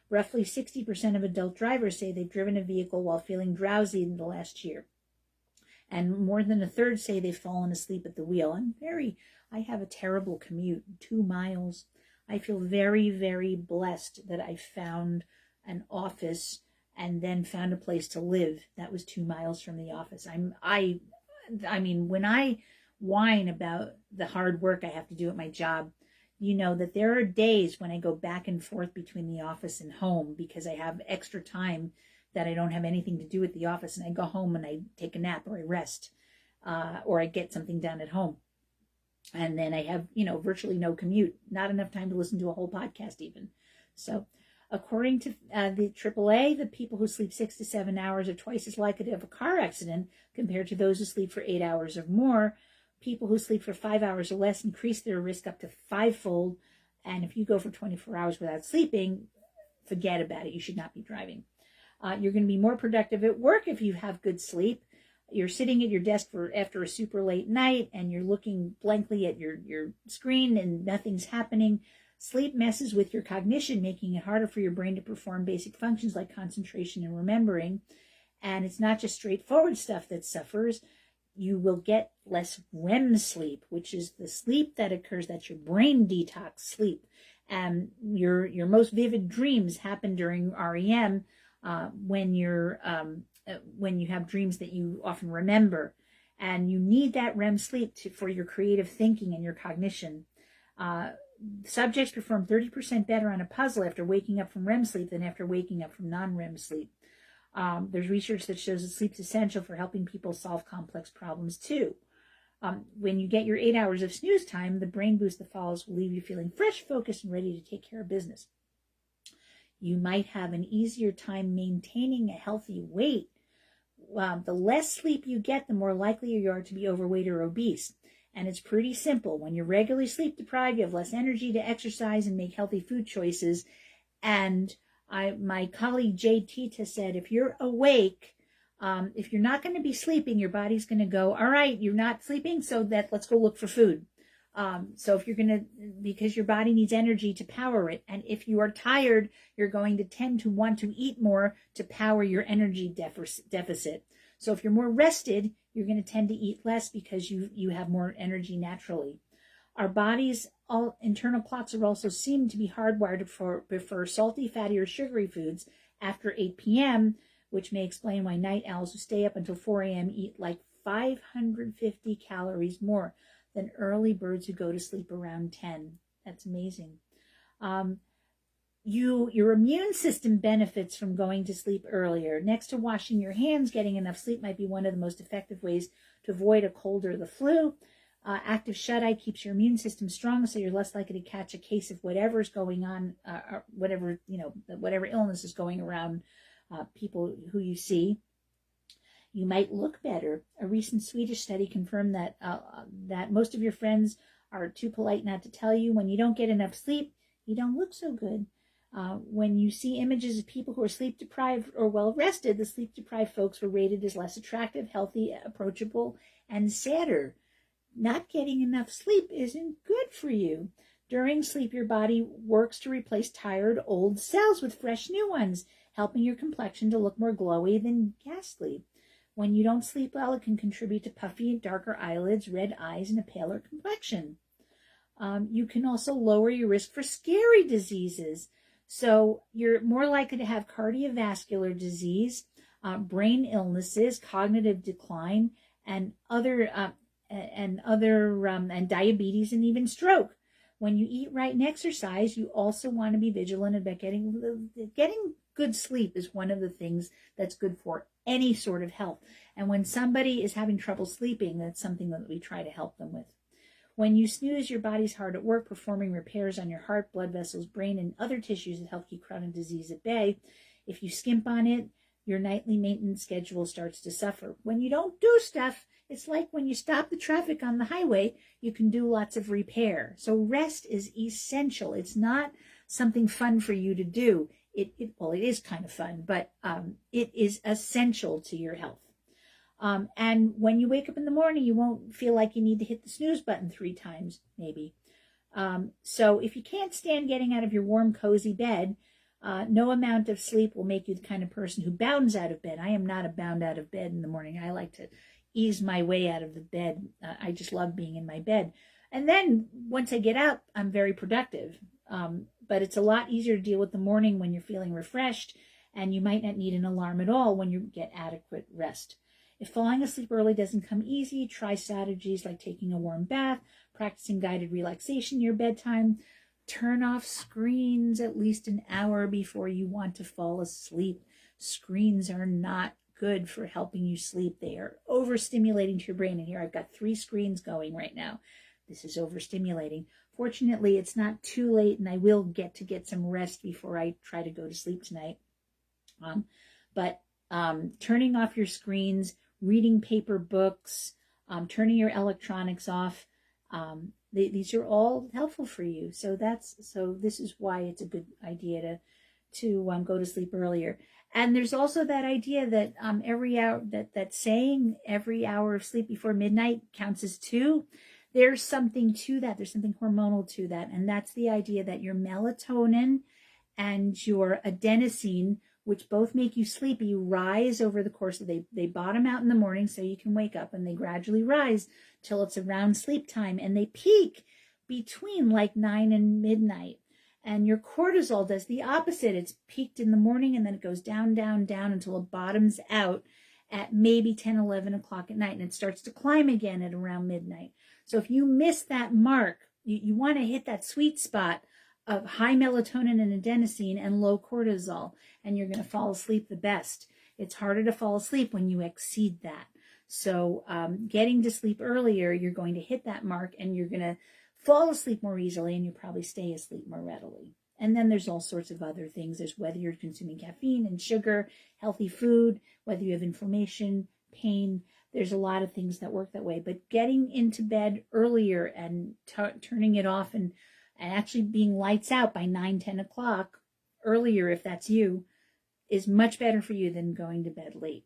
Roughly 60% of adult drivers say they've driven a vehicle while feeling drowsy in the last year. And more than a third say they've fallen asleep at the wheel. I have a terrible commute, 2 miles. I feel very, very blessed that I found an office and then found a place to live that was 2 miles from the office. I mean, when I whine about the hard work I have to do at my job, you know that there are days when I go back and forth between the office and home because I have extra time that I don't have anything to do at the office, and I go home and I take a nap or I rest, or I get something done at home. And then I have, virtually no commute, not enough time to listen to a whole podcast even. So according to the AAA, the people who sleep 6 to 7 hours are twice as likely to have a car accident compared to those who sleep for 8 hours or more. People who sleep for 5 hours or less increase their risk up to 5-fold. And if you go for 24 hours without sleeping, forget about it. You should not be driving. You're going to be more productive at work if you have good sleep. You're sitting at your desk after a super late night and you're looking blankly at your screen and nothing's happening. Sleep messes with your cognition, making it harder for your brain to perform basic functions like concentration and remembering. And it's not just straightforward stuff that suffers. You will get less REM sleep, which is the sleep that occurs, that's your brain detox sleep. And your most vivid dreams happen during REM, when you have dreams that you often remember, and you need that REM sleep for your creative thinking and your cognition. Subjects perform 30% better on a puzzle after waking up from REM sleep than after waking up from non-REM sleep. There's research that shows that sleep's essential for helping people solve complex problems too. When you get your 8 hours of snooze time, the brain boost that follows will leave you feeling fresh, focused, and ready to take care of business. You might have an easier time maintaining a healthy weight. The less sleep you get, the more likely you are to be overweight or obese. And it's pretty simple. When you're regularly sleep deprived, you have less energy to exercise and make healthy food choices. And my colleague Jay Tita said, if you're awake, if you're not going to be sleeping, your body's going to go, all right, you're not sleeping, so let's go look for food. So if you're going to, because your body needs energy to power it. And if you are tired, you're going to tend to want to eat more to power your energy deficit. So if you're more rested, you're going to tend to eat less because you have more energy naturally. Our body's internal clocks are also seem to be hardwired to prefer salty, fatty, or sugary foods after 8 p.m., which may explain why night owls who stay up until 4 a.m. eat like 550 calories more than early birds who go to sleep around 10. That's amazing. Your immune system benefits from going to sleep earlier. Next to washing your hands, getting enough sleep might be one of the most effective ways to avoid a cold or the flu. Active shut-eye keeps your immune system strong, so you're less likely to catch a case of whatever's going on, whatever illness is going around people who you see. You might look better. A recent Swedish study confirmed that most of your friends are too polite not to tell you when you don't get enough sleep, you don't look so good. When you see images of people who are sleep deprived or well rested, the sleep deprived folks were rated as less attractive, healthy, approachable, and sadder. Not getting enough sleep isn't good for you. During sleep, your body works to replace tired old cells with fresh new ones, helping your complexion to look more glowy than ghastly. When you don't sleep well, it can contribute to puffy and darker eyelids, red eyes, and a paler complexion. You can also lower your risk for scary diseases. So you're more likely to have cardiovascular disease, brain illnesses, cognitive decline, and diabetes, and even stroke. When you eat right and exercise, you also want to be vigilant about getting good sleep is one of the things that's good for any sort of health. And when somebody is having trouble sleeping, that's something that we try to help them with. When you snooze, your body's hard at work performing repairs on your heart, blood vessels, brain, and other tissues that help keep chronic disease at bay. If you skimp on it, your nightly maintenance schedule starts to suffer. When you don't do stuff, it's like when you stop the traffic on the highway, you can do lots of repair. So rest is essential. It's not something fun for you to do. It is kind of fun, but it is essential to your health. And when you wake up in the morning, you won't feel like you need to hit the snooze button 3 times, maybe. So if you can't stand getting out of your warm, cozy bed, no amount of sleep will make you the kind of person who bounds out of bed. I am not a bound out of bed in the morning. I like to ease my way out of the bed. I just love being in my bed. And then once I get up, I'm very productive. But it's a lot easier to deal with the morning when you're feeling refreshed, and you might not need an alarm at all when you get adequate rest. If falling asleep early doesn't come easy, try strategies like taking a warm bath, practicing guided relaxation near bedtime. Turn off screens at least an hour before you want to fall asleep. Screens are not good for helping you sleep. They are overstimulating to your brain. And here I've got 3 screens going right now. This is overstimulating. Fortunately, it's not too late, and I will get some rest before I try to go to sleep tonight. But turning off your screens, reading paper books, turning your electronics off, these are all helpful for you. So this is why it's a good idea to go to sleep earlier. And there's also that idea that every hour that saying every hour of sleep before midnight counts as 2. There's something to that. There's something hormonal to that. And that's the idea that your melatonin and your adenosine, which both make you sleepy, rise over the course of they bottom out in the morning so you can wake up, and they gradually rise till it's around sleep time, and they peak between like 9 and midnight. And your cortisol does the opposite. It's peaked in the morning, and then it goes down, down, down until it bottoms out at maybe 10, 11 o'clock at night, and it starts to climb again at around midnight. So if you miss that mark, you want to hit that sweet spot of high melatonin and adenosine and low cortisol, and you're going to fall asleep the best. It's harder to fall asleep when you exceed that. So getting to sleep earlier, you're going to hit that mark, and you're going to fall asleep more easily, and you'll probably stay asleep more readily. And then there's all sorts of other things. There's whether you're consuming caffeine and sugar, healthy food, whether you have inflammation, pain. There's a lot of things that work that way. But getting into bed earlier and turning it off and actually being lights out by 9, 10 o'clock earlier, if that's you, is much better for you than going to bed late.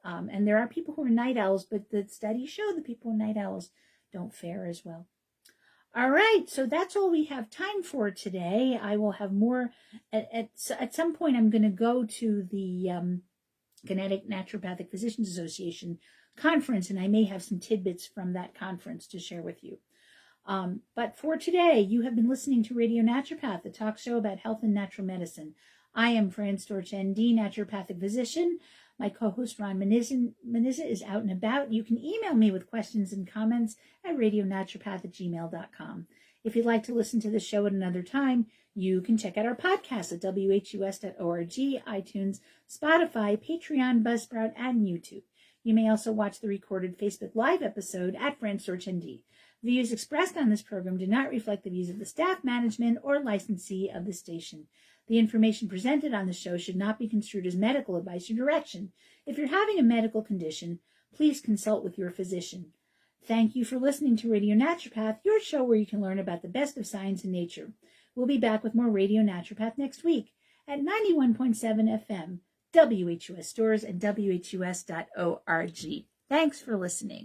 And there are people who are night owls, but the studies show that people who are night owls don't fare as well. All right, so that's all we have time for today. I will have more. At some point, I'm going to go to the Kinetic Naturopathic Physicians Association conference, and I may have some tidbits from that conference to share with you. But for today, you have been listening to Radio Naturopath, the talk show about health and natural medicine. I am Fran Storch, ND, naturopathic physician. My co-host Ron Menizza is out and about. You can email me with questions and comments at radionaturopath@gmail.com. If you'd like to listen to the show at another time, you can check out our podcast at whus.org, iTunes, Spotify, Patreon, Buzzsprout, and YouTube. You may also watch the recorded Facebook Live episode at Fran Storch, ND. The views expressed on this program do not reflect the views of the staff, management, or licensee of the station. The information presented on the show should not be construed as medical advice or direction. If you're having a medical condition, please consult with your physician. Thank you for listening to Radio Naturopath, your show where you can learn about the best of science and nature. We'll be back with more Radio Naturopath next week at 91.7 FM, WHUS Stores, and WHUS.org. Thanks for listening.